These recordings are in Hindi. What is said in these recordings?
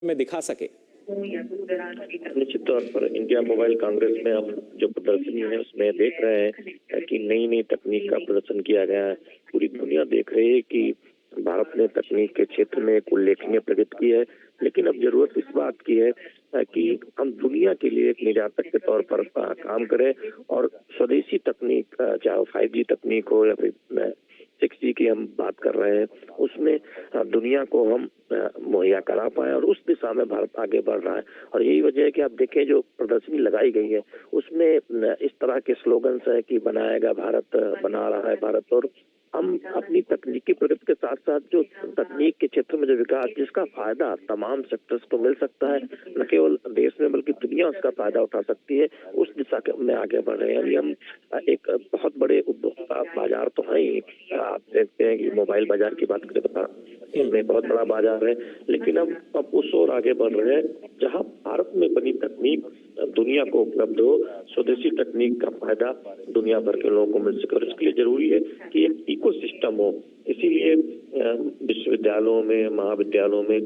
में दिखा सके? निश्चित तौर पर इंडिया मोबाइल कांग्रेस में हम जो प्रदर्शनी है उसमें देख रहे हैं कि नई नई तकनीक का प्रदर्शन किया गया है। पूरी दुनिया देख रही है कि भारत ने तकनीक के क्षेत्र में एक उल्लेखनीय प्रगति की है, लेकिन अब जरूरत इस बात की है कि हम दुनिया के लिए एक निर्यातक के तौर पर काम करें और स्वदेशी तकनीक, चाहे 5G तकनीक हो या फिर 6G की हम बात कर रहे हैं, उसमें दुनिया को हम मुहैया करा पाए और उस दिशा में भारत आगे बढ़ रहा है। और यही वजह है कि आप देखें जो प्रदर्शनी लगाई गई है उसमें इस तरह के स्लोगन्स है कि बनाएगा भारत, बना रहा है भारत। और हम अपनी तकनीकी प्रगति के साथ साथ जो तकनीक के क्षेत्र में जो विकास, जिसका फायदा तमाम सेक्टर्स को मिल सकता है, न केवल देश में बल्कि दुनिया उसका फायदा उठा सकती है, उस दिशा में आगे बढ़ रहे हैं। अभी हम एक बहुत बड़े उपभोक्ता बाजार तो है ही, आप देखते हैं कि मोबाइल बाजार की बात करें तो इसमें बहुत बड़ा बाजार है, लेकिन अब उस ओर आगे बढ़ रहे हैं जहां भारत में बनी तकनीक दुनिया को उपलब्ध हो, स्वदेशी तकनीक का फायदा दुनिया भर के लोगों को मिल सके। और इसके लिए जरूरी है कि एक इकोसिस्टम हो। इसीलिए विश्वविद्यालयों में, महाविद्यालयों में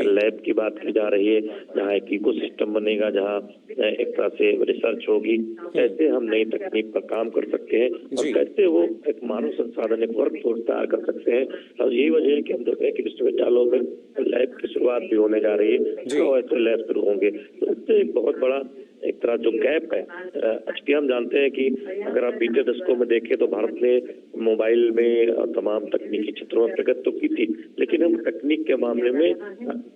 लैब की बात की जा रही है, जहाँ एक इकोसिस्टम बनेगा, जहाँ एक तरह से रिसर्च होगी, कैसे हम नई तकनीक पर काम कर सकते हैं और कैसे वो एक मानव संसाधन, एक वर्क फोर्स तैयार कर सकते हैं। और यही वजह है कि हम देख रहे हैं कि विश्वविद्यालयों में लैब की शुरुआत भी होने जा रही है, तो ऐसे लैब शुरू होंगे। तो इससे एक बहुत बड़ा एक तरह जो गैप है, अच्छी हम जानते हैं कि अगर आप बीते दशकों में देखें तो भारत ने मोबाइल में और तमाम तकनीकी क्षेत्रों में प्रगति तो की थी, लेकिन हम तकनीक के मामले में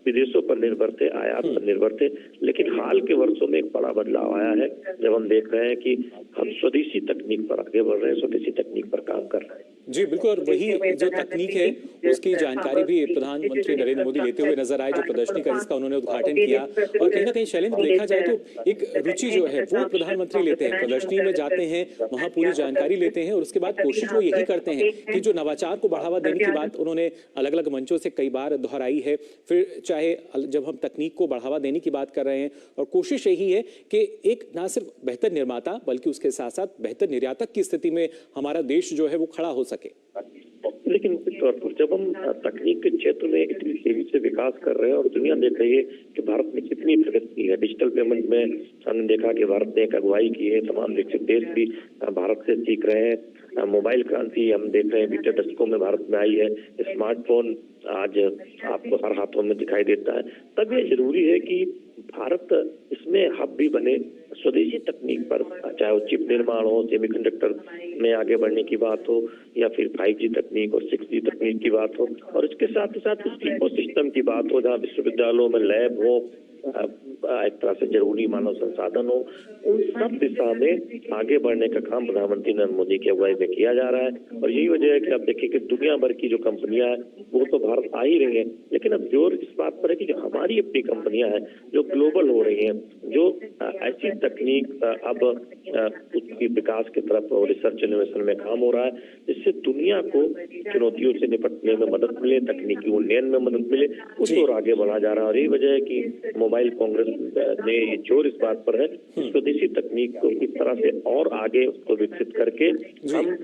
विदेशों पर निर्भर थे, आयात पर निर्भर थे। लेकिन हाल के वर्षों में एक बड़ा बदलाव आया है जब हम देख रहे हैं कि हम स्वदेशी तकनीक पर आगे बढ़ रहे हैं, स्वदेशी तकनीक पर काम कर रहे हैं। जी बिल्कुल, और वही जो तकनीक है उसकी जानकारी भी प्रधानमंत्री नरेंद्र मोदी लेते हुए नजर आए, जो प्रदर्शनी का जिसका उन्होंने उद्घाटन किया। और कहीं ना कहीं शैलेंद्र, देखा जाए तो एक रुचि जो है वो प्रधानमंत्री लेते हैं, प्रदर्शनी में जाते हैं, वहां पूरी जानकारी लेते हैं और उसके बाद कोशिश वो यही करते हैं कि जो नवाचार को बढ़ावा देने की बात उन्होंने अलग अलग मंचों से कई बार दोहराई है, फिर चाहे जब हम तकनीक को बढ़ावा देने की बात कर रहे हैं, और कोशिश यही है कि एक ना सिर्फ बेहतर निर्माता बल्कि उसके साथ साथ बेहतर निर्यातक की स्थिति में हमारा देश जो है वो खड़ा हो सके। लेकिन निश्चित तौर पर जब हम तकनीक के क्षेत्र में इतनी तेजी से विकास कर रहे हैं और दुनिया देख रही है कि भारत ने कितनी प्रगति की है, डिजिटल पेमेंट में हमने देखा कि भारत ने एक अगुवाई की है, तमाम विकसित देश भी भारत से सीख रहे हैं। मोबाइल क्रांति हम देख रहे हैं बीते दशकों में भारत में आई है, स्मार्टफोन आज आपको हर हाथों में दिखाई देता है। तब ये जरूरी है कि भारत इसमें हब भी बने स्वदेशी तकनीक पर, चाहे वो चिप निर्माण हो, सेमीकंडक्टर में आगे बढ़ने की बात हो, या फिर 5G तकनीक और 6G तकनीक की बात हो, और इसके साथ ही साथ उस इकोसिस्टम की बात हो जहाँ विश्वविद्यालयों में लैब हो, एक तरह से जरूरी मानव संसाधन हो। उन सब दिशा में आगे बढ़ने का काम प्रधानमंत्री नरेंद्र मोदी की अगुवाई में किया जा रहा है। और यही वजह है कि आप देखिए कि दुनिया भर की जो कंपनियां हैं वो तो भारत आ ही रही हैं, लेकिन अब जोर इस बात पर है कि जो हमारी अपनी कंपनियां हैं जो ग्लोबल हो रही हैं, जो ऐसी तकनीक अब उसकी विकास की तरफ और रिसर्च इनोवेशन में काम हो रहा है, जिससे दुनिया को चुनौतियों से निपटने में मदद मिले, तकनीकी उन्नयन में मदद मिले, उस ओर आगे बढ़ा जा रहा है। और यही वजह है कि मोबाइल कांग्रेस ने ये जोर इस बात पर है स्वदेशी तकनीक को किस तरह से और आगे उसको विकसित करके हम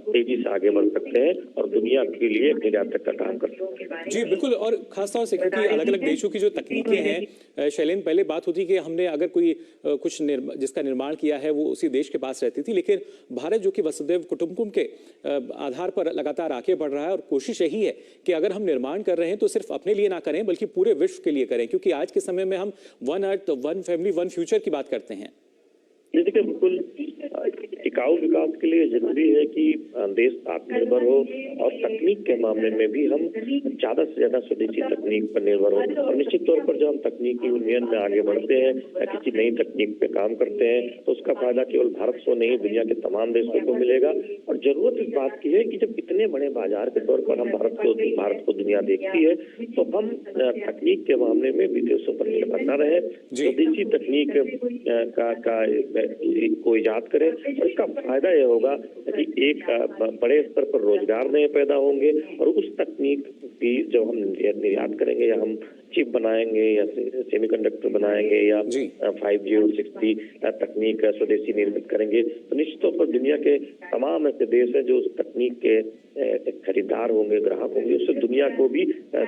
तेजी से आगे बढ़ सकते हैं और दुनिया के लिए निर्यातक का काम कर सकते हैं। जी बिल्कुल, और खासतौर से क्योंकि अलग अलग देशों की जो तकनीकें हैं, शैलेंद्र, पहले बात होती कि हमने अगर कोई कुछ जिसका निर्माण किया है वो उसी देश के पास रहती थी, लेकिन भारत जो कि वसुधैव कुटुंबकम के आधार पर लगातार आगे बढ़ रहा है, और कोशिश यही है कि अगर हम निर्माण कर रहे हैं तो सिर्फ अपने लिए ना करें बल्कि पूरे विश्व के लिए करें, क्योंकि आज के समय में हम one earth, one family, one future की बात करते हैं। देखिए, बिल्कुल टिकाऊ विकास के लिए जरूरी है कि देश आत्मनिर्भर हो और तकनीक के मामले में भी हम ज्यादा से ज्यादा स्वदेशी तकनीक पर निर्भर हो। और निश्चित तौर पर जब हम तकनीकी उन्नयन में आगे बढ़ते हैं या किसी नई तकनीक पे काम करते हैं तो उसका फायदा केवल भारत को नहीं, दुनिया के तमाम देशों को मिलेगा। और जरूरत इस बात की है कि जब इतने बड़े बाजार के तौर पर हम भारत को दुनिया देखती है तो हम तकनीक के मामले में विदेशों पर निर्भर न रहे, स्वदेशी तकनीक को इजाद करें। और इसका फायदा यह होगा कि एक बड़े स्तर पर रोजगार नए पैदा होंगे और उस तकनीक की जब हम निर्यात करेंगे या हम चिप बनाएंगे या सेमीकंडक्टर बनाएंगे या जी 5G और 6G तकनीक स्वदेशी निर्मित करेंगे, तो निश्चित तौर पर दुनिया के तमाम ऐसे देश हैं जो उस तकनीक के खरीदार होंगे, ग्राहक होंगे, उससे दुनिया को भी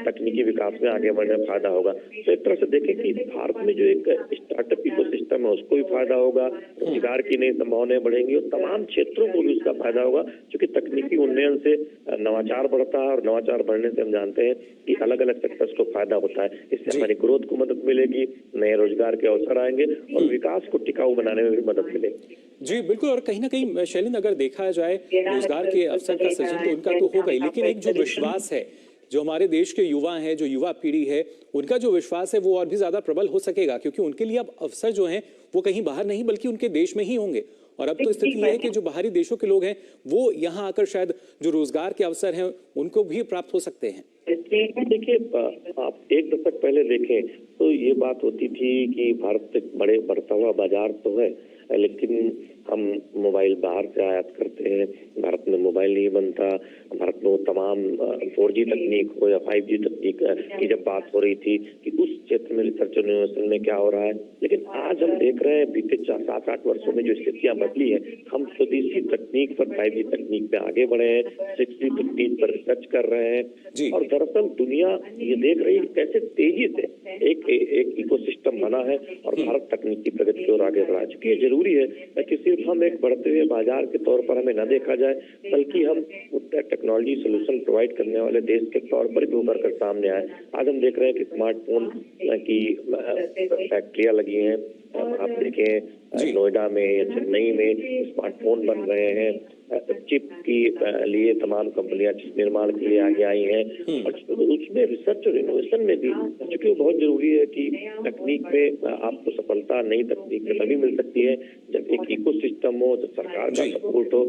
तकनीकी विकास में आगे बढ़ने में फायदा होगा। तो एक तरह से देखें कि भारत में जो एक स्टार्टअप इकोसिस्टम है उसको भी फायदा होगा, रोजगार की नई संभावनाएं बढ़ेंगी और तमाम क्षेत्रों को भी उसका फायदा होगा, क्योंकि तकनीकी उन्नयन से नवाचार बढ़ता है और नवाचार बढ़ने से हम जानते हैं कि अलग अलग सेक्टर्स को फायदा होता है। इससे हमारी ग्रोथ को मदद मिलेगी, नए रोजगार के अवसर आएंगे और विकास को टिकाऊ बनाने में भी मदद मिलेगी। जी बिल्कुल। और कहीं ना कहीं शैलेंद्र, अगर देखा जाए रोजगार के अवसर का सृजन तो उनका तो होगा ही, लेकिन एक जो विश्वास है, जो हमारे देश के युवा हैं, जो युवा पीढ़ी है, उनका जो विश्वास है वो और भी ज्यादा प्रबल हो सकेगा, क्योंकि उनके लिए अब अवसर जो हैं वो कहीं बाहर नहीं बल्कि उनके देश में ही होंगे। और अब तो स्थिति ये है कि जो बाहरी देशों के लोग हैं वो यहाँ आकर शायद जो रोजगार के अवसर हैं उनको भी प्राप्त हो सकते हैं। देखिए, आप एक दशक पहले देखें तो ये बात होती थी कि भारत एक बड़े बढ़ता हुआ बाजार तो है, लेकिन हम मोबाइल बाहर से आयात करते हैं, भारत में मोबाइल नहीं बनता। भारत में वो तमाम 4G तकनीक हो या 5G तकनीक की जब बात हो रही थी कि उस क्षेत्र में रिसर्च और इनोवेशन में क्या हो रहा है, लेकिन आज हम देख रहे हैं बीते 7-8 वर्षों में जो स्थितियां बदली है, हम स्वदेशी तकनीक पर 5G तकनीक पे आगे बढ़े हैं, 6G तकनीक पर रिसर्च कर रहे हैं और दरअसल दुनिया ये देख रही है कैसे तेजी से एक इकोसिस्टम बना है और भारत तकनीकी प्रगति की ओर आगे बढ़ा है। चूंकि ये जरूरी है कि सिर्फ हम एक बढ़ते हुए बाजार के तौर पर हमें न देखा जाए, बल्कि हम टेक्नोलॉजी सोल्यूशन प्रोवाइड करने वाले देश के तौर पर भी उभर कर सामने आए। आज हम देख रहे हैं कि स्मार्टफोन की फैक्ट्रियां लगी हैं, आप देखें नोएडा में या चेन्नई में स्मार्टफोन बन रहे हैं, चिप की लिए तमाम कंपनियां चिप निर्माण के लिए आगे आई हैं और उसमें रिसर्च और इनोवेशन में भी, क्योंकि वो बहुत जरूरी है कि तकनीक में आपको सफलता नई तकनीक में तभी मिल सकती है जब एक इकोसिस्टम हो, जब सरकार का सपोर्ट हो।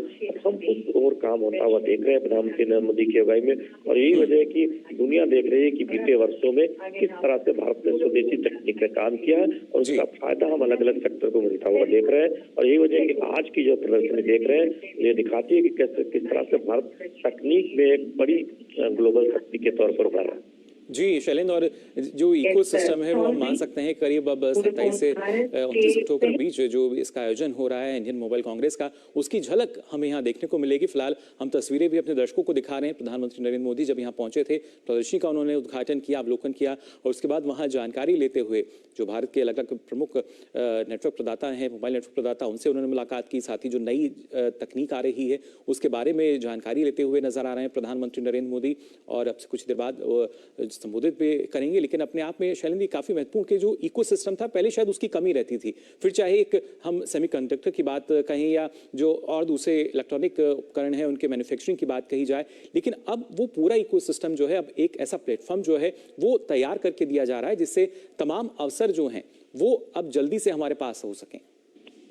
हम उस और काम होता हुआ देख रहे हैं प्रधानमंत्री नरेंद्र मोदी की अगुवाई में, और यही वजह है कि दुनिया देख रही है कि बीते वर्षों में किस तरह से भारत ने स्वदेशी तकनीक में काम किया है और उसका फायदा हम अलग अलग सेक्टर को मिलता हुआ देख रहे हैं। और यही वजह है कि आज की जो प्रदर्शनी देख रहे हैं ये दिखाती है कि किस तरह से भारत तकनीक में एक बड़ी ग्लोबल शक्ति के तौर पर उभर रहा है। जी शैलेंद्र, और जो इकोसिस्टम है वो हम मान सकते हैं करीब अब 27 से 29 अक्टूबर के बीच जो इसका आयोजन हो रहा है इंडियन मोबाइल कांग्रेस का, उसकी झलक हमें यहाँ देखने को मिलेगी। फिलहाल हम तस्वीरें भी अपने दर्शकों को दिखा रहे हैं। प्रधानमंत्री नरेंद्र मोदी जब यहाँ पहुंचे थे, प्रदर्शनी का उन्होंने उद्घाटन किया, अवलोकन किया और उसके बाद वहाँ जानकारी लेते हुए जो भारत के अलग अलग प्रमुख नेटवर्क प्रदाता हैं, मोबाइल नेटवर्क प्रदाता, उनसे उन्होंने मुलाकात की। साथ ही जो नई तकनीक आ रही है उसके बारे में जानकारी लेते हुए नजर आ रहे हैं प्रधानमंत्री नरेंद्र मोदी, और अब से कुछ देर बाद संबोधित भी करेंगे। लेकिन अपने आप में शैलेंद्र काफी महत्वपूर्ण के जो इकोसिस्टम था पहले शायद उसकी कमी रहती थी, फिर चाहे एक हम सेमीकंडक्टर की बात कहें या जो और दूसरे इलेक्ट्रॉनिक उपकरण हैं उनके मैन्युफैक्चरिंग की बात कही जाए, लेकिन अब वो पूरा इकोसिस्टम जो है, अब एक ऐसा प्लेटफॉर्म जो है वो तैयार करके दिया जा रहा है जिससे तमाम अवसर जो हैं वो अब जल्दी से हमारे पास हो सकें।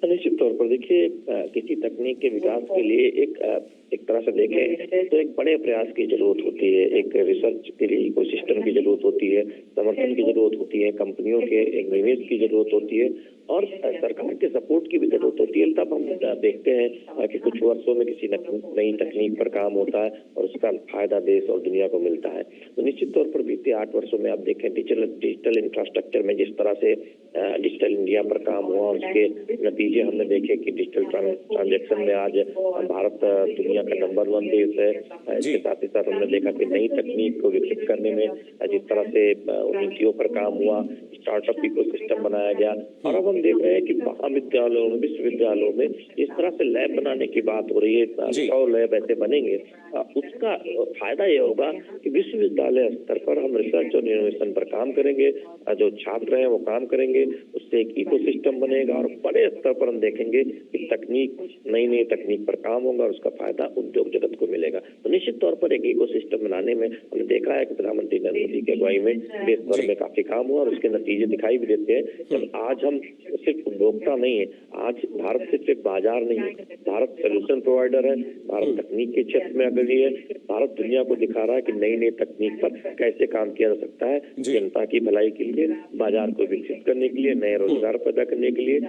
निश्चित तौर पर देखिए, किसी तकनीक के विकास के लिए एक तरह से देखें तो एक बड़े प्रयास की जरूरत होती है, एक रिसर्च के लिए इकोसिस्टम की जरूरत होती है, समर्थन की जरूरत होती है, कंपनियों के एक निवेश की जरूरत होती है और सरकार के सपोर्ट की भी जरूरत होती है। तब हम देखते हैं कि कुछ वर्षों में किसी नई तकनीक पर काम होता है और उसका फायदा देश और दुनिया को मिलता है। तो निश्चित तौर पर बीते 8 वर्षों में आप देखें डिजिटल इंफ्रास्ट्रक्चर में जिस तरह से डिजिटल इंडिया पर काम हुआ, उसके नतीजे हमने देखे कि डिजिटल ट्रांजेक्शन में आज भारत दुनिया का नंबर 1 देश है। इसके साथ ही साथ हमने देखा कि नई तकनीक को विकसित करने में जिस तरह से नीतियों पर काम हुआ, स्टार्टअप इकोसिस्टम बनाया गया और अब हम देख रहे हैं कि महाविद्यालयों में, विश्वविद्यालयों में इस तरह से लैब बनाने की बात हो रही है। 100 लैब ऐसे बनेंगे, उसका फायदा ये होगा कि विश्वविद्यालय स्तर पर हम रिसर्च और इनोवेशन पर काम करेंगे, जो छात्र हैं वो काम करेंगे, उससे एक इकोसिस्टम बनेगा और बड़े स्तर पर हम देखेंगे कि तकनीक, नई तकनीक पर काम होगा और उसका फायदा उद्योग जगत को मिलेगा। तो निश्चित तौर पर एक इकोसिस्टम बनाने में हमने देखा है कि प्रधानमंत्री नरेंद्र मोदी की अगुवाई में देश भर में काफी काम हुआ और उसके नतीजे दिखाई भी देते हैं। जब आज हम सिर्फ उपभोक्ता नहीं है, आज भारत सिर्फ एक बाजार नहीं है, भारत सोल्यूशन प्रोवाइडर है, भारत तकनीक के क्षेत्र में अग्रणी है, भारत दुनिया को दिखा रहा है कि नई तकनीक पर कैसे काम किया जा सकता है जनता की भलाई के लिए, बाजार को विकसित करने के लिए, नए रोजगार पैदा करने के लिए,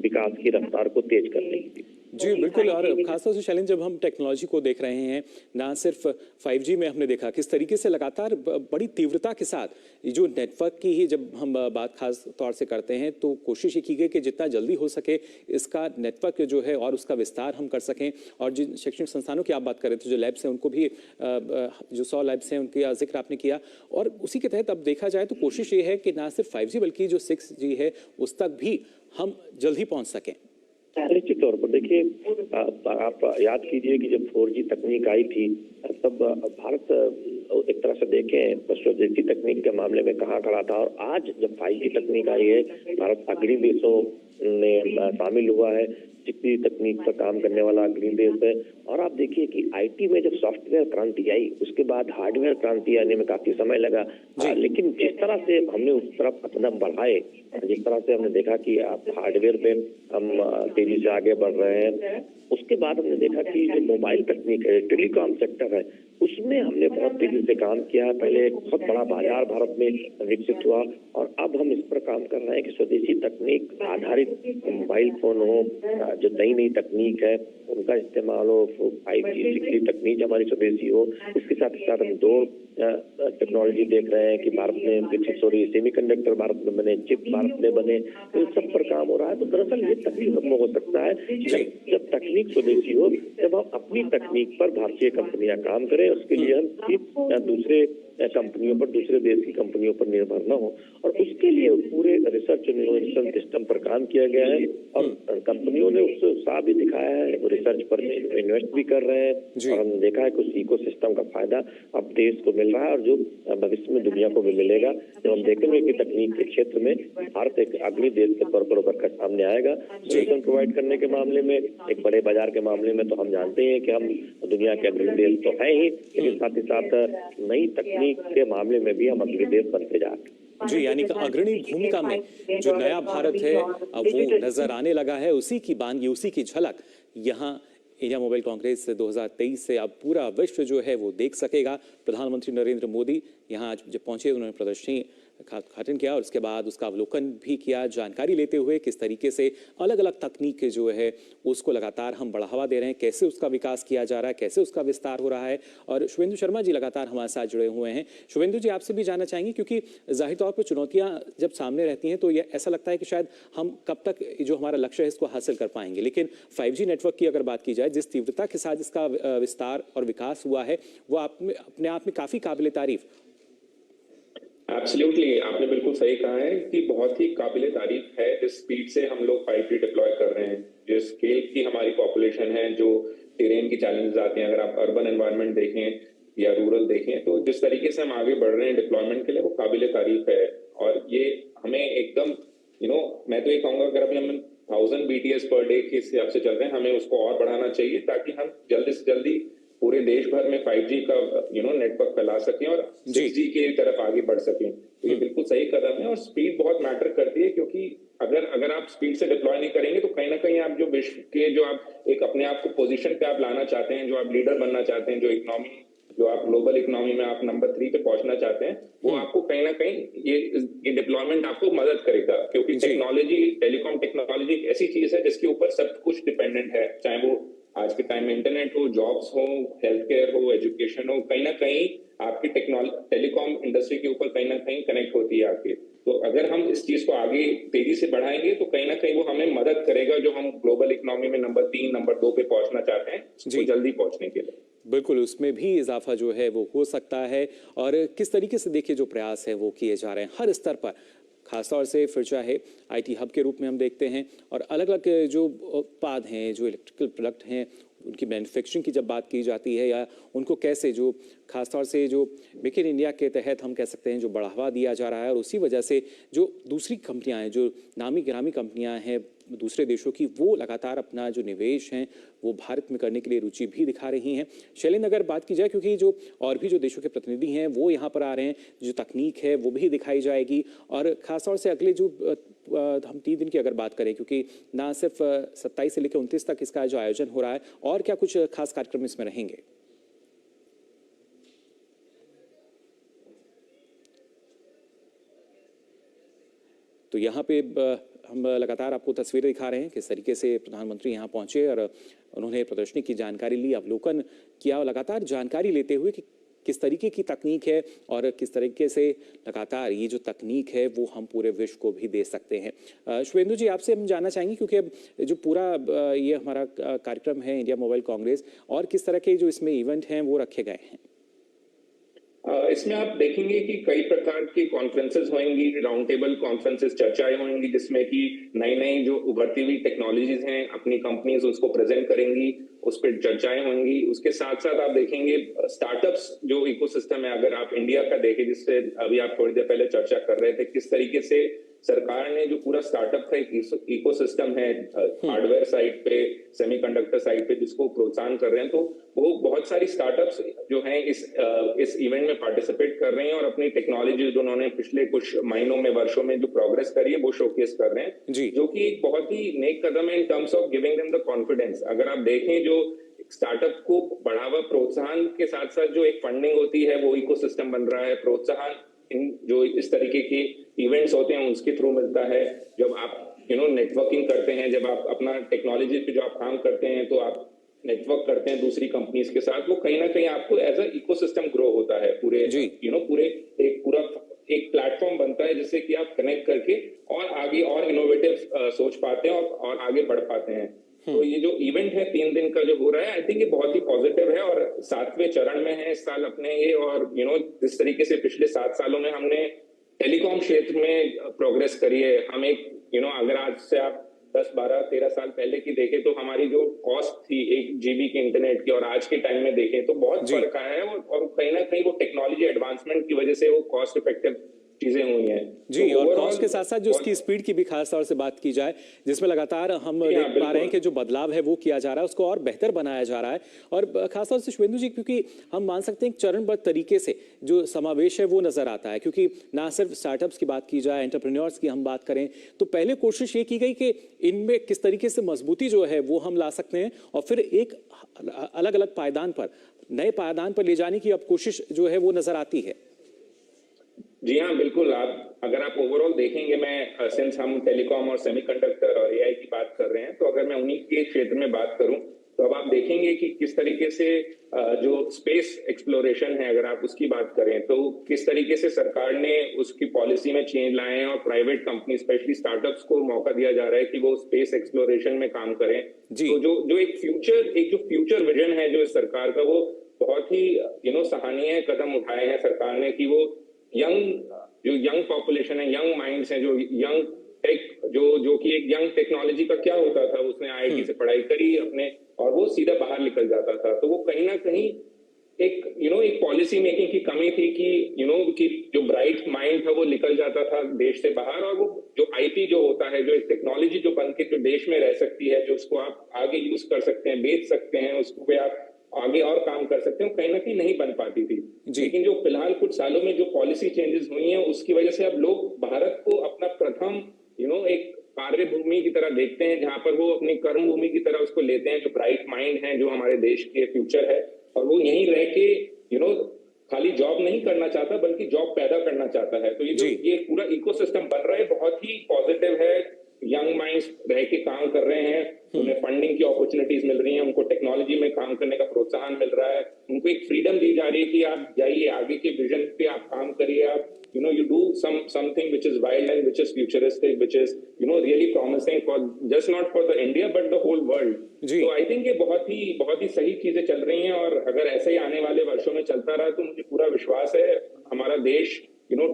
विकास की रफ्तार को तेज करने के लिए। जी बिल्कुल। और खासतौर से शैलेंद्र, जब हम टेक्नोलॉजी को देख रहे हैं, ना सिर्फ 5G में हमने देखा किस तरीके से लगातार बड़ी तीव्रता के साथ ये जो नेटवर्क की ही जब हम बात खास तौर से करते हैं तो कोशिश ये की गई कि जितना जल्दी हो सके इसका नेटवर्क जो है और उसका विस्तार हम कर सकें। और जिन शैक्षणिक संस्थानों की आप बात कर रहे थे, जो लैब्स हैं उनको भी जो 100 लैब्स हैं उनका जिक्र आपने किया, और उसी के तहत अब देखा जाए तो कोशिश ये है कि ना सिर्फ 5G बल्कि जो 6G है उस तक भी हम जल्द ही पहुंच सकें। निश्चित तौर पर देखिए, आप याद कीजिए कि जब 4G तकनीक आई थी तब भारत एक तरह से देखें तो स्वदेशी तकनीक के मामले में कहाँ खड़ा था, और आज जब 5G तकनीक आई है भारत अग्रणी देशों में शामिल हुआ है, जितनी तकनीक पर काम करने वाला अग्रणी देश है। और आप देखिए कि आईटी में जब सॉफ्टवेयर क्रांति आई उसके बाद हार्डवेयर क्रांति आने में काफी समय लगा, लेकिन जिस तरह से हमने उस तरफ कदम बढ़ाए, जिस तरह से हमने देखा कि आप हार्डवेयर पे हम तेजी से आगे बढ़ रहे हैं, उसके बाद हमने देखा कि जो मोबाइल तकनीक है, टेलीकॉम सेक्टर है, उसमें हमने बहुत तेजी से काम किया है। पहले एक बहुत बड़ा बाजार भारत में विकसित हुआ और अब हम इस पर काम कर रहे हैं कि स्वदेशी तकनीक आधारित मोबाइल फोन हो, जो नई नई तकनीक है उनका इस्तेमाल हो, 5G 6G तकनीक हमारी स्वदेशी हो। इसके साथ ही साथ हम दो टेक्नोलॉजी देख रहे हैं कि भारत में विकसित हो रही है, सेमीकंडक्टर भारत में बने, चिप भारत में बने, तो इन सब पर काम हो रहा है। तो दरअसल ये तकनीक हम हो सकता है जब तकनीक स्वदेशी हो, जब हम अपनी तकनीक पर भारतीय कंपनियां काम करें, उसके लिए हम दूसरे कंपनियों पर, दूसरे देश की कंपनियों पर निर्भर न हो, और उसके लिए पूरे रिसर्च और इनोवेशन सिस्टम पर काम किया गया है और कंपनियों ने उससे उत्साह भी दिखाया है, वो रिसर्च पर इन्वेस्ट भी कर रहे हैं और हमने देखा है कि उस इको सिस्टम का फायदा अब देश को मिल रहा है और जो भविष्य में दुनिया को भी मिलेगा। जब हम देखेंगे कि तकनीक के क्षेत्र में भारत एक अग्रणी देश के तौर पर उभर कर सामने आएगा, सोल्यूशन प्रोवाइड करने के मामले में, एक बड़े बाजार के मामले में, तो हम जानते हैं कि हम दुनिया के अग्रणी देश तो है ही, लेकिन साथ ही साथ नई तकनीक के मामले में भी हम अग्रणी देश बनते जा रहे हैं। जी, यानी कि अग्रणी भूमिका में जो नया भारत है अब वो नजर आने लगा है, उसी की बानगी, उसी की झलक यहाँ इंडिया मोबाइल कांग्रेस 2023 से अब पूरा विश्व जो है वो देख सकेगा। प्रधानमंत्री नरेंद्र मोदी यहाँ जब पहुंचे उन्होंने प्रदर्शनी का उद्घाटन किया और उसके बाद उसका अवलोकन भी किया, जानकारी लेते हुए किस तरीके से अलग अलग तकनीक जो है उसको लगातार हम बढ़ावा दे रहे हैं, कैसे उसका विकास किया जा रहा है, कैसे उसका विस्तार हो रहा है। और शुभेंदु शर्मा जी लगातार हमारे साथ जुड़े हुए हैं। शुभेंदु जी, आपसे भी जानना चाहेंगे क्योंकि जाहिर तौर पर चुनौतियां जब सामने रहती हैं तो ये ऐसा लगता है कि शायद हम कब तक जो हमारा लक्ष्य है इसको हासिल कर पाएंगे, लेकिन 5G नेटवर्क की अगर बात की जाए, जिस तीव्रता के साथ इसका विस्तार और विकास हुआ है वो अपने आप में काफी काबिले तारीफ। एब्सोल्युटली, आपने बिल्कुल सही कहा है कि बहुत ही काबिले तारीफ है जिस स्पीड से हम लोग 5G डिप्लॉय कर रहे हैं, जिस स्केल की हमारी पॉपुलेशन है, जो टेरेन की चैलेंजेस आते हैं, अगर आप अर्बन एनवायरनमेंट देखें या रूरल देखें, तो जिस तरीके से हम आगे बढ़ रहे हैं डिप्लॉयमेंट के लिए, वो काबिले तारीफ है। और ये हमें एकदम मैं तो ये कहूंगा अगर अभी हम 1000 BTS पर डे के हिसाब से चल रहे हैं, हमें उसको और बढ़ाना चाहिए ताकि हम जल्दी से जल्दी पूरे देश भर में 5G का नेटवर्क फैला सकें और 6G की तरफ आगे बढ़ सकें। तो ये बिल्कुल सही कदम है और स्पीड बहुत मैटर करती है, क्योंकि अगर आप स्पीड से डिप्लॉय नहीं करेंगे तो कहीं ना कहीं आप जो विश्व के जो आप एक अपने आप को पोजीशन पे आप लाना चाहते हैं, जो आप लीडर बनना चाहते हैं, जो आप ग्लोबल इकोनॉमी में आप नंबर 3 पे पहुंचना चाहते हैं, वो आपको कहीं ना कहीं ये डिप्लॉयमेंट आपको मदद करेगा, क्योंकि टेक्नोलॉजी, टेलीकॉम टेक्नोलॉजी एक ऐसी चीज है जिसके ऊपर सब कुछ डिपेंडेंट है, चाहे वो आज के टाइम में इंटरनेट हो, जॉब्स हो, हेल्थ केयर हो, एजुकेशन हो, कहीं ना कहीं आपकी टेलीकॉम इंडस्ट्री के ऊपर कहीं ना कहीं कनेक्ट होती है आपके। तो अगर हम इस चीज को आगे तेजी से बढ़ाएंगे तो कहीं ना कहीं वो हमें मदद करेगा, जो हम ग्लोबल इकोनॉमी में नंबर 3, नंबर 2 पे पहुंचना चाहते हैं, तो जल्दी पहुंचने के लिए। बिल्कुल, उसमें भी इजाफा जो है वो हो सकता है। और किस तरीके से देखिए जो प्रयास है वो किए जा रहे हैं हर स्तर पर, खासतौर से फिर चाहे आईटी हब के रूप में हम देखते हैं और अलग अलग जो उत्पाद हैं, जो इलेक्ट्रिकल प्रोडक्ट हैं, उनकी मैन्युफैक्चरिंग की जब बात की जाती है या उनको कैसे जो खासतौर से जो मेक इन इंडिया के तहत हम कह सकते हैं जो बढ़ावा दिया जा रहा है, और उसी वजह से जो दूसरी कंपनियां हैं, जो नामी गिरामी कंपनियां हैं दूसरे देशों की, वो लगातार अपना जो निवेश हैं वो भारत में करने के लिए रुचि भी दिखा रही हैं। शैलेंद्र, अगर बात की जाए, क्योंकि जो और भी जो देशों के प्रतिनिधि हैं वो यहाँ पर आ रहे हैं, जो तकनीक है वो भी दिखाई जाएगी, और खासतौर से अगले जो हम 3 दिन की अगर बात करें, क्योंकि ना सिर्फ 27 से लेकर 29 तक इसका जो आयोजन हो रहा है, और क्या कुछ खास कार्यक्रम इसमें रहेंगे? तो यहाँ पे हम लगातार आपको तस्वीरें दिखा रहे हैं किस तरीके से प्रधानमंत्री यहाँ पहुंचे और उन्होंने प्रदर्शनी की जानकारी ली, अवलोकन किया और लगातार जानकारी लेते हुए कि किस तरीके की तकनीक है और किस तरीके से लगातार ये जो तकनीक है वो हम पूरे विश्व को भी दे सकते हैं। शुभेंदु जी, आपसे हम जानना चाहेंगे क्योंकि अब जो पूरा ये हमारा कार्यक्रम है इंडिया मोबाइल कांग्रेस, और किस तरह के जो इसमें इवेंट हैं वो रखे गए हैं। इसमें आप देखेंगे कि कई प्रकार की कॉन्फ्रेंसेस होंगी, राउंड टेबल कॉन्फ्रेंसेस, चर्चाएं होंगी जिसमें कि नई नई जो उभरती हुई टेक्नोलॉजीज हैं अपनी कंपनीज उसको प्रेजेंट करेंगी, उस पर चर्चाएं होंगी। उसके साथ साथ आप देखेंगे स्टार्टअप्स जो इकोसिस्टम है, अगर आप इंडिया का देखें जिससे अभी आप थोड़ी देर पहले चर्चा कर रहे थे, किस तरीके से सरकार ने जो पूरा स्टार्टअप का एक इकोसिस्टम है हार्डवेयर साइड पे, सेमीकंडक्टर साइड पे जिसको प्रोत्साहन कर रहे हैं, तो वो बहुत सारी स्टार्टअप्स जो हैं इस इवेंट में पार्टिसिपेट कर रहे हैं और अपनी टेक्नोलॉजी जो उन्होंने पिछले कुछ महीनों में, वर्षों में जो प्रोग्रेस करी है वो शोकेस कर रहे हैं, जो कि एक बहुत ही नेक कदम है in terms of giving them the confidence. अगर आप देखें जो स्टार्टअप को बढ़ावा, प्रोत्साहन के साथ साथ जो एक फंडिंग होती है वो इकोसिस्टम बन रहा है, प्रोत्साहन इन जो इस तरीके के इवेंट्स होते हैं उसके थ्रू मिलता है। जब आप नेटवर्किंग करते हैं, जब आप अपना टेक्नोलॉजी पे जो आप काम करते हैं तो आप नेटवर्क करते हैं दूसरी कंपनीज के साथ, वो कहीं ना कहीं आपको एज अ इकोसिस्टम ग्रो होता है, पूरे पूरे एक प्लेटफॉर्म बनता है जिससे कि आप कनेक्ट करके और आगे और इनोवेटिव सोच पाते हैं और आगे बढ़ पाते हैं। तो ये जो इवेंट है 3 दिन का जो हो रहा है, आई थिंक ये बहुत ही पॉजिटिव है और 7वें चरण में है इस साल अपने ये। और जिस तरीके से पिछले 7 सालों में हमने टेलीकॉम क्षेत्र में प्रोग्रेस करी है, हम एक अगर आज से आप 10, 12, 13 साल पहले की देखें तो हमारी जो कॉस्ट थी 1 GB के इंटरनेट की और आज के टाइम में देखें तो बहुत फर्क आया है और कहीं ना कहीं वो टेक्नोलॉजी एडवांसमेंट की वजह से वो कॉस्ट इफेक्टिव चीजें हुई हैं जी। तो और कॉस्ट के साथ साथ जो उसकी स्पीड की भी खास तौर से बात की जाए, जिसमें लगातार हम देख पा रहे हैं कि जो बदलाव है वो किया जा रहा है, उसको और बेहतर बनाया जा रहा है। और खासतौर से शुभेंदु जी, क्योंकि हम मान सकते हैं चरणबद्ध तरीके से जो समावेश है वो नजर आता है, क्योंकि ना सिर्फ स्टार्टअप्स की बात की जाए, एंटरप्रेन्योर्स की हम बात करें तो पहले कोशिश ये की गई कि इनमें किस तरीके से मजबूती जो है वो हम ला सकते हैं और फिर एक अलग अलग पायदान पर, नए पायदान पर ले जाने की अब कोशिश जो है वो नजर आती है। जी हाँ, बिल्कुल। अगर आप ओवरऑल देखेंगे, मैं सिंस हम टेलीकॉम और सेमीकंडक्टर और एआई की बात कर रहे हैं, तो अगर मैं उन्हीं के क्षेत्र में बात करूं तो अब आप देखेंगे कि किस तरीके से जो स्पेस एक्सप्लोरेशन है, अगर आप उसकी बात करें तो किस तरीके से सरकार ने उसकी पॉलिसी में चेंज लाए हैं और प्राइवेट कंपनी स्पेशली स्टार्टअप्स को मौका दिया जा रहा है कि वो स्पेस एक्सप्लोरेशन में काम करें। तो जो एक फ्यूचर विजन है जो इस सरकार का, वो बहुत ही सराहनीय कदम उठाए हैं सरकार ने कि वो यंग पॉपुलेशन है, यंग माइंड्स हैं, जो यंग टेक, जो कि एक यंग टेक्नोलॉजी का क्या होता था, उसने आईआईटी से पढ़ाई करी अपने और वो सीधा बाहर निकल जाता था। तो वो कहीं ना कहीं एक पॉलिसी मेकिंग की कमी थी कि जो ब्राइट माइंड था वो निकल जाता था देश से बाहर, और वो जो आईपी जो होता है, जो एक टेक्नोलॉजी जो बन के जो देश में रह सकती है, जो उसको आप आगे यूज कर सकते हैं, बेच सकते हैं, उसको पे आप आगे और काम कर सकते हैं, कहीं ना कहीं नहीं बन पाती थी। लेकिन जो फिलहाल कुछ सालों में जो पॉलिसी चेंजेस हुई हैं उसकी वजह से अब लोग भारत को अपना प्रथम एक कार्य भूमि की तरह देखते हैं, जहां पर वो अपनी कर्म भूमि की तरह उसको लेते हैं, जो ब्राइट माइंड है, जो हमारे देश के फ्यूचर है, और वो यहीं रह के खाली जॉब नहीं करना चाहता बल्कि जॉब पैदा करना चाहता है। तो ये पूरा इकोसिस्टम बन रहा है, बहुत ही पॉजिटिव है। यंग माइंड्स रह के काम कर रहे हैं, उन्हें फंडिंग की अपॉर्चुनिटीज मिल रही हैं, उनको टेक्नोलॉजी में काम करने का प्रोत्साहन मिल रहा है, उनको एक फ्रीडम दी जा रही है कि आप जाइए आगे के विजन पे आप काम करिए, आप you do something which is wild and which is futuristic, which is really promising for just not for the India but the whole world. तो I think ये बहुत ही सही चीजें चल रही हैं, और अगर ऐसे ही आने वाले वर्षों में चलता रहा तो मुझे पूरा विश्वास है हमारा देश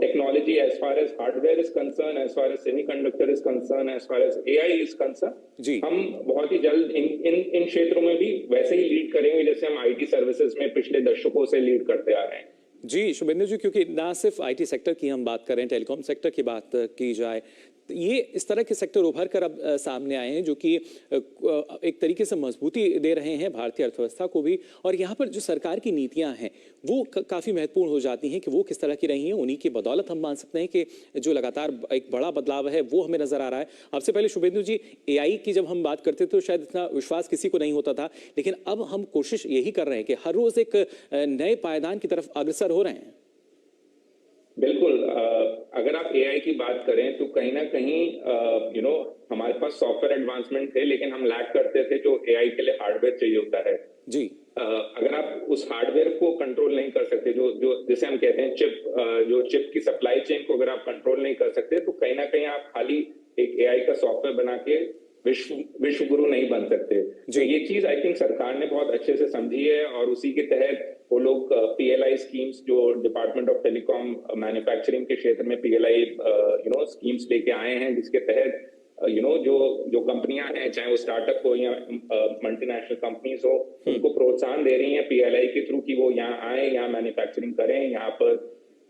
technology as far as hardware is concerned, as far as semiconductor is concerned, as far as AI is concerned, हम बहुत ही जल्द इन क्षेत्रों में भी वैसे ही लीड करेंगे जैसे हम आईटी सर्विसेज में पिछले दशकों से लीड करते आ रहे हैं। जी शुभेंदु जी, क्योंकि ना सिर्फ आईटी सेक्टर की हम बात करें, टेलीकॉम सेक्टर की बात की जाए, ये इस तरह के सेक्टर उभर कर अब सामने आए हैं जो कि एक तरीके से मजबूती दे रहे हैं भारतीय अर्थव्यवस्था को भी। और यहाँ पर जो सरकार की नीतियाँ हैं वो काफ़ी महत्वपूर्ण हो जाती हैं कि वो किस तरह की रही हैं। उन्हीं की बदौलत हम मान सकते हैं कि जो लगातार एक बड़ा बदलाव है वो हमें नजर आ रहा है। आपसे पहले शुभेंदु जी, एआई की जब हम बात करते थे तो शायद इतना विश्वास किसी को नहीं होता था, लेकिन अब हम कोशिश यही कर रहे हैं कि हर रोज एक नए पायदान की तरफ अग्रसर हो रहे हैं। बिल्कुल। अगर आप एआई की बात करें तो कहीं ना कहीं हमारे पास सॉफ्टवेयर एडवांसमेंट थे, लेकिन हम लैक करते थे जो एआई के लिए हार्डवेयर चाहिए होता है। जी। अगर आप उस हार्डवेयर को कंट्रोल नहीं कर सकते, जो जो जिसे हम कहते हैं चिप, जो चिप की सप्लाई चेन को अगर आप कंट्रोल नहीं कर सकते, तो कहीं ना कहीं आप खाली एक एआई का सॉफ्टवेयर बना के विश्व गुरु नहीं बन सकते। तो ये चीज आई थिंक सरकार ने बहुत अच्छे से समझी है, और उसी के तहत वो लोग पीएलआई स्कीम्स, जो डिपार्टमेंट ऑफ टेलीकॉम मैन्युफैक्चरिंग के क्षेत्र में पीएलआई स्कीम्स लेके आए हैं, जिसके तहत जो कंपनियां हैं, चाहे वो स्टार्टअप हो या मल्टीनेशनल कंपनीज हो, उनको प्रोत्साहन दे रही हैं पीएलआई के थ्रू कि वो यहाँ आए, यहाँ मैन्युफैक्चरिंग करें। यहाँ पर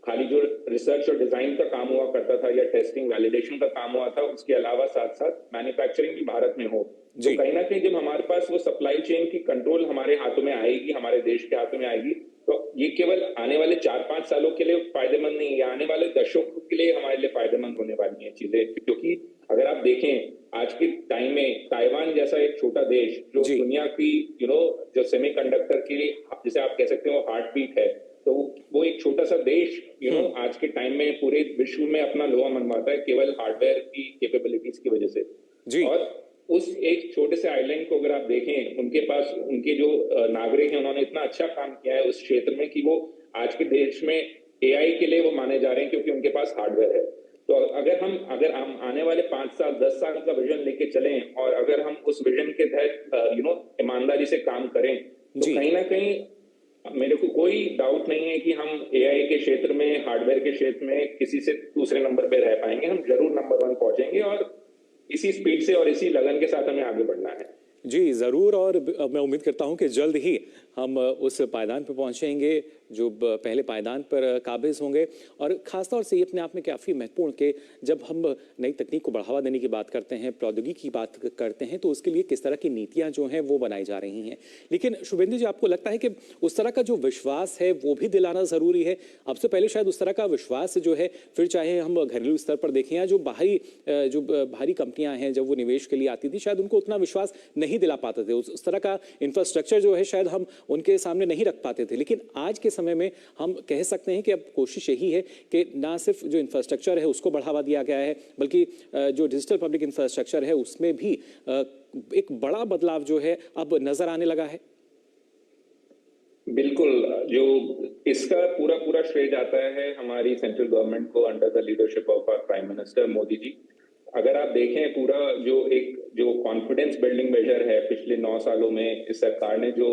खाली जो रिसर्च और डिजाइन का काम हुआ करता था या टेस्टिंग वैलिडेशन का काम हुआ था, उसके अलावा साथ साथ मैन्युफैक्चरिंग भी भारत में हो। तो कहीं ना कहीं जब हमारे पास वो सप्लाई चेन की कंट्रोल हमारे हाथों में आएगी, हमारे देश के हाथों में आएगी, तो ये केवल आने वाले 4-5 सालों के लिए फायदेमंद नहीं है, आने वाले दशकों के लिए हमारे लिए फायदेमंद होने वाली है चीजें। क्योंकि अगर आप देखें आज के टाइम में ताइवान जैसा एक छोटा देश, जो दुनिया की जो सेमीकंडक्टर की, जिसे आप कह सकते हो हार्ट बीट है, तो वो एक छोटा सा देश आज के टाइम में पूरे विश्व में अपना लोहा मनवाता है केवल हार्डवेयर की कैपेबिलिटीज की वजह से। और उस एक छोटे से आइलैंड को अगर आप देखें, उनके पास उनके जो नागरिक हैं, उन्होंने इतना अच्छा काम किया है उस क्षेत्र में कि वो आज के देश में एआई के लिए वो माने जा रहे हैं, क्योंकि उनके पास हार्डवेयर है। तो अगर हम आने वाले 5 साल 10 साल का विजन लेके चलें, और अगर हम उस विजन के तहत ईमानदारी से काम करें, तो कहीं ना कहीं मेरे को कोई डाउट नहीं है कि हम एआई के क्षेत्र में, हार्डवेयर के क्षेत्र में किसी से दूसरे नंबर पे रह पाएंगे। हम जरूर नंबर 1 पहुंचेंगे, और इसी स्पीड से और इसी लगन के साथ हमें आगे बढ़ना है। जी ज़रूर, और मैं उम्मीद करता हूं कि जल्द ही हम उस पायदान पर पहुंचेंगे जो पहले पायदान पर काबिज होंगे। और ख़ासतौर से ये अपने आप में काफ़ी महत्वपूर्ण कि जब हम नई तकनीक को बढ़ावा देने की बात करते हैं, प्रौद्योगिकी की बात करते हैं, तो उसके लिए किस तरह की नीतियाँ जो हैं वो बनाई जा रही हैं। लेकिन शुभेंदु जी, आपको लगता है कि उस तरह का जो विश्वास है वो भी दिलाना ज़रूरी है? अब से पहले शायद उस तरह का विश्वास जो है, फिर चाहे हम घरेलू स्तर पर देखें या जो बाहरी कंपनियाँ हैं, जब वो निवेश के लिए आती थी, शायद उनको उतना विश्वास नहीं दिला पाते थे। उस तरह का इंफ्रास्ट्रक्चर जो है शायद हम उनके सामने नहीं रख पाते थे। लेकिन आज के समय में हम कह सकते हैं कि अब कोशिश यही है कि ना सिर्फ जो इंफ्रास्ट्रक्चर है उसको बढ़ावा दिया गया है, बल्कि जो डिजिटल पब्लिक इंफ्रास्ट्रक्चर है उसमें भी एक बड़ा बदलाव जो है अब नजर आने लगा है। बिल्कुल, जो इसका पूरा श्रेय जाता है हमारी सेंट्रल गवर्नमेंट को, under the leadership of our prime minister Modi ji. अगर आप देखें पूरा जो कॉन्फिडेंस बिल्डिंग मेजर है पिछले 9 सालों में, इस सरकार ने जो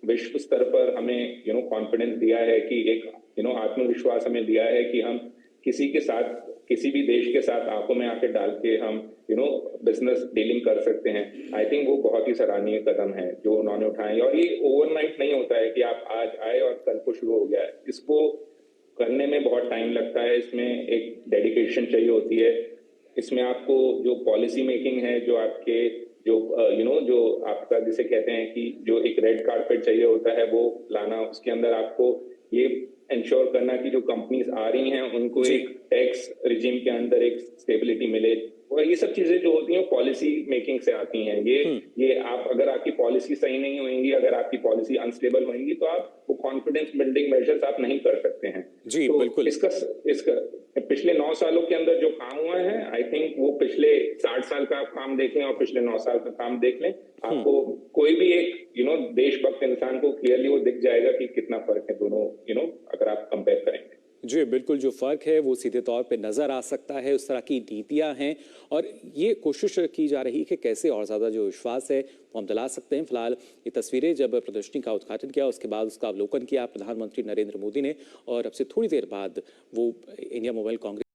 विश्व स्तर पर हमें कॉन्फिडेंस दिया है, कि एक आत्मविश्वास हमें दिया है कि हम किसी के साथ, किसी भी देश के साथ आंखों में आंखें डाल के हम बिजनेस डीलिंग कर सकते हैं। आई थिंक वो बहुत ही सराहनीय कदम है जो उन्होंने उठाए। और ये ओवरनाइट नहीं होता है कि आप आज आए और कल को शुरू हो गया है। इसको करने में बहुत टाइम लगता है, इसमें एक डेडिकेशन चाहिए होती है। इसमें आपको जो पॉलिसी मेकिंग है, जो आपके जो आपका जिसे कहते हैं कि जो एक रेड कार्पेट चाहिए होता है, वो लाना, उसके अंदर आपको ये इंश्योर करना कि जो कंपनीज आ रही हैं उनको एक टैक्स रिजीम के अंदर एक स्टेबिलिटी मिले, और ये सब चीजें जो होती हैं पॉलिसी मेकिंग से आती हैं। ये आप, अगर आपकी पॉलिसी सही नहीं होगी, अगर आपकी पॉलिसी अनस्टेबल होगी, तो आप वो कॉन्फिडेंस बिल्डिंग मेजर्स आप नहीं कर सकते हैं। जी तो बिल्कुल। इसका पिछले 9 सालों के अंदर जो काम हुआ है, आई थिंक वो पिछले 60 साल का काम देखें और पिछले 9 साल का काम देख लें, आपको कोई भी एक देशभक्त इंसान को क्लियरली वो दिख जाएगा कि कितना फर्क है दोनों, अगर आप कंपेयर करेंगे। जी बिल्कुल, जो फ़र्क है वो सीधे तौर पे नज़र आ सकता है। उस तरह की नीतियां हैं, और ये कोशिश की जा रही है कि कैसे और ज़्यादा जो विश्वास है वो हम दिला सकते हैं। फिलहाल ये तस्वीरें जब प्रदर्शनी का उद्घाटन किया, उसके बाद उसका अवलोकन किया प्रधानमंत्री नरेंद्र मोदी ने, और अब से थोड़ी देर बाद वो इंडिया मोबाइल कांग्रेस